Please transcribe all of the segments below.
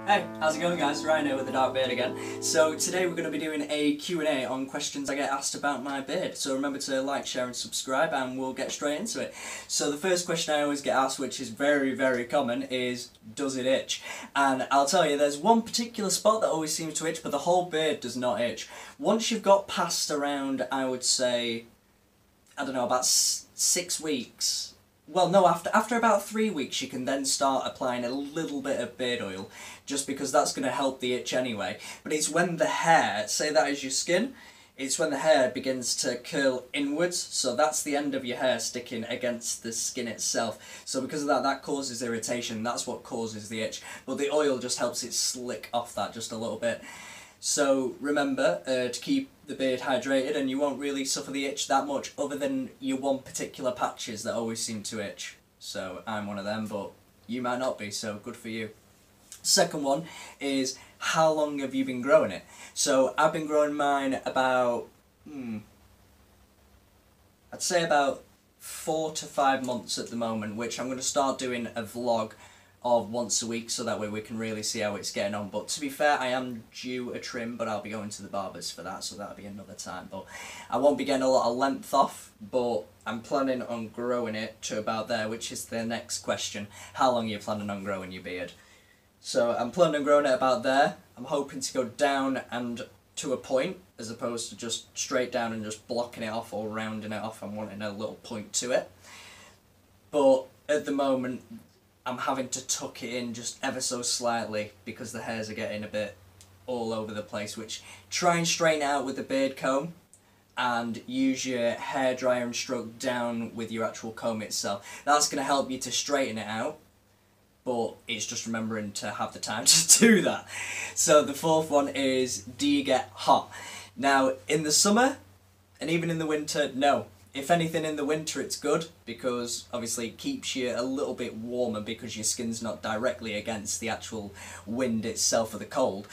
Hey, how's it going guys? Ryan here with the Dark Beard again. So today we're going to be doing a Q&A on questions I get asked about my beard. So remember to like, share and subscribe and we'll get straight into it. So the first question I always get asked, which is very common, is does it itch? And I'll tell you, there's one particular spot that always seems to itch, but the whole beard does not itch. Once you've got past around, I would say, I don't know, about 6 weeks. Well, no, after about 3 weeks you can then start applying a little bit of beard oil, just because that's going to help the itch anyway. But it's when the hair, say that is your skin, it's when the hair begins to curl inwards, so that's the end of your hair sticking against the skin itself. So because of that, that causes irritation, that's what causes the itch. But the oil just helps it slick off that just a little bit. So remember to keep the beard hydrated and you won't really suffer the itch that much, other than your one particular patches that always seem to itch. So I'm one of them, but you might not be, so good for you. Second one is, how long have you been growing it? So I've been growing mine about, I'd say about 4 to 5 months at the moment, which I'm going to start doing a vlog of once a week, so that way we can really see how it's getting on. But to be fair, I am due a trim, but I'll be going to the barbers for that, so that'll be another time. But I won't be getting a lot of length off, but I'm planning on growing it to about there, which is the next question. How long are you planning on growing your beard? So I'm planning on growing it about there. I'm hoping to go down and to a point, as opposed to just straight down and just blocking it off or rounding it off. I'm wanting a little point to it. But at the moment, I'm having to tuck it in just ever so slightly because the hairs are getting a bit all over the place, which try and straighten it out with the beard comb and use your hairdryer and stroke down with your actual comb itself. That's going to help you to straighten it out, but it's just remembering to have the time to do that. So the fourth one is, do you get hot? Now in the summer and even in the winter, no. If anything, in the winter it's good, because obviously it keeps you a little bit warmer because your skin's not directly against the actual wind itself or the cold.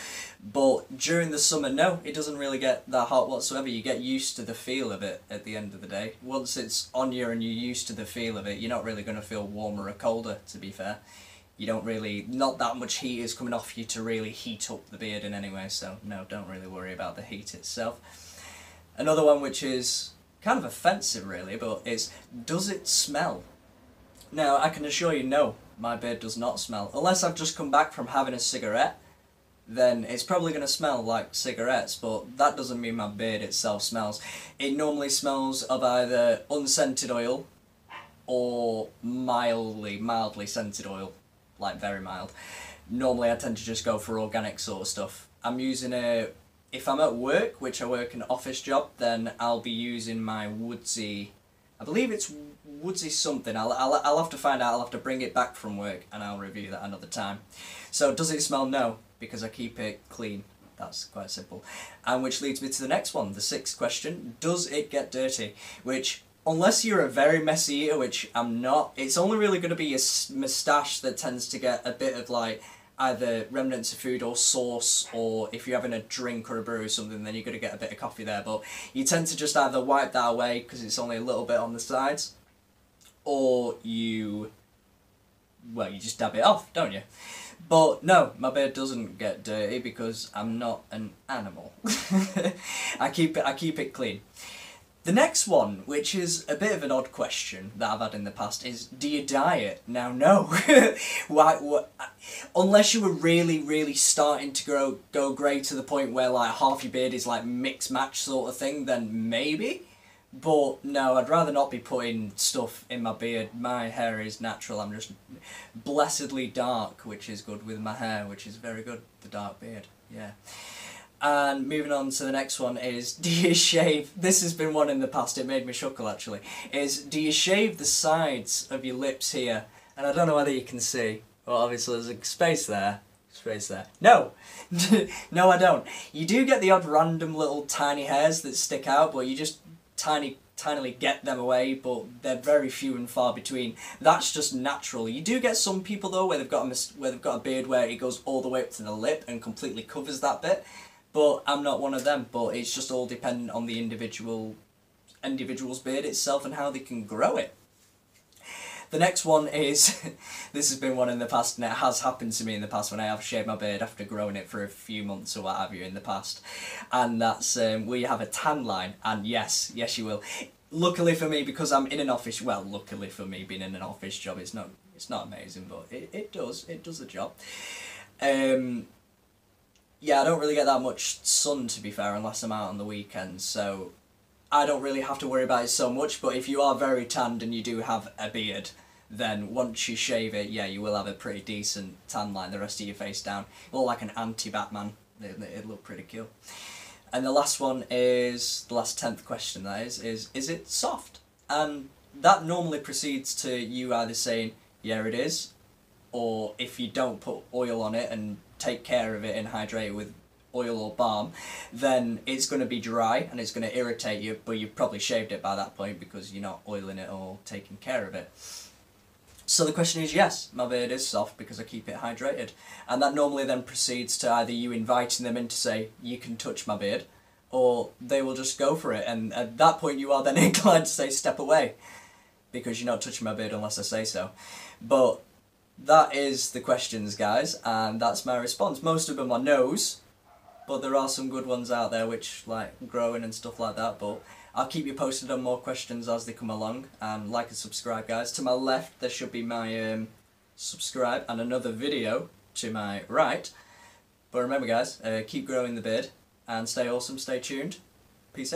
But during the summer, no, it doesn't really get that hot whatsoever. You get used to the feel of it at the end of the day. Once it's on you and you're used to the feel of it, you're not really going to feel warmer or colder, to be fair. You don't really, not that much heat is coming off you to really heat up the beard in any way, so no, don't really worry about the heat itself. Another one which is kind of offensive really, but it's, does it smell? Now I can assure you, no, my beard does not smell. Unless I've just come back from having a cigarette, then it's probably going to smell like cigarettes, but that doesn't mean my beard itself smells. It normally smells of either unscented oil or mildly scented oil, like very mild. Normally I tend to just go for organic sort of stuff. I'm using if I'm at work, which I work an office job, then I'll be using my Woodsy, I believe it's Woodsy something, I'll have to find out, I'll have to bring it back from work and I'll review that another time. So does it smell? No, because I keep it clean. That's quite simple. And which leads me to the next one, the sixth question, does it get dirty? Which, unless you're a very messy eater, which I'm not, it's only really going to be your moustache that tends to get a bit of like either remnants of food or sauce, or if you're having a drink or a brew or something, then you're going to get a bit of coffee there. But you tend to just either wipe that away because it's only a little bit on the sides, or you just dab it off, don't you? But no, my beard doesn't get dirty because I'm not an animal. I keep it clean. The next one, which is a bit of an odd question that I've had in the past, is, do you dye it? Now, no. Unless you were really starting to go grey to the point where like half your beard is like mix match sort of thing, then maybe. But no, I'd rather not be putting stuff in my beard. My hair is natural. I'm just blessedly dark, which is good with my hair, which is very good, the dark beard, yeah. And moving on to the next one is, do you shave, this has been one in the past, it made me chuckle actually, is, do you shave the sides of your lips here? And I don't know whether you can see, well obviously there's a space there, no! No I don't. You do get the odd random little tiny hairs that stick out, but you just tinily get them away, but they're very few and far between. That's just natural. You do get some people though where they've got a beard where it goes all the way up to the lip and completely covers that bit. But I'm not one of them, but it's just all dependent on the individual's beard itself and how they can grow it. The next one is, this has been one in the past, and it has happened to me in the past when I have shaved my beard after growing it for a few months or what have you in the past. And that's, will you have a tan line? And yes you will. Luckily for me, because I'm in an office, well, luckily for me being in an office job, it's not amazing, but it does the job. Yeah, I don't really get that much sun, to be fair, unless I'm out on the weekends, so I don't really have to worry about it so much. But if you are very tanned and you do have a beard, then once you shave it, yeah, you will have a pretty decent tan line the rest of your face down. You look like an anti-Batman. It'd look pretty cool. And the last one is, the last 10th question that is it soft? And that normally proceeds to you either saying, yeah it is, or if you don't put oil on it and take care of it and hydrate it with oil or balm, then it's going to be dry and it's going to irritate you, but you've probably shaved it by that point because you're not oiling it or taking care of it. So the question is, yes, my beard is soft because I keep it hydrated. And that normally then proceeds to either you inviting them in to say, you can touch my beard, or they will just go for it. And at that point you are then inclined to say, step away, because you're not touching my beard unless I say so. But that is the questions, guys, and that's my response. Most of them are no's, but there are some good ones out there which, like, growing and stuff like that. But I'll keep you posted on more questions as they come along, and like and subscribe, guys. To my left there should be my subscribe, and another video to my right. But remember, guys, keep growing the beard and stay awesome, stay tuned. Peace out.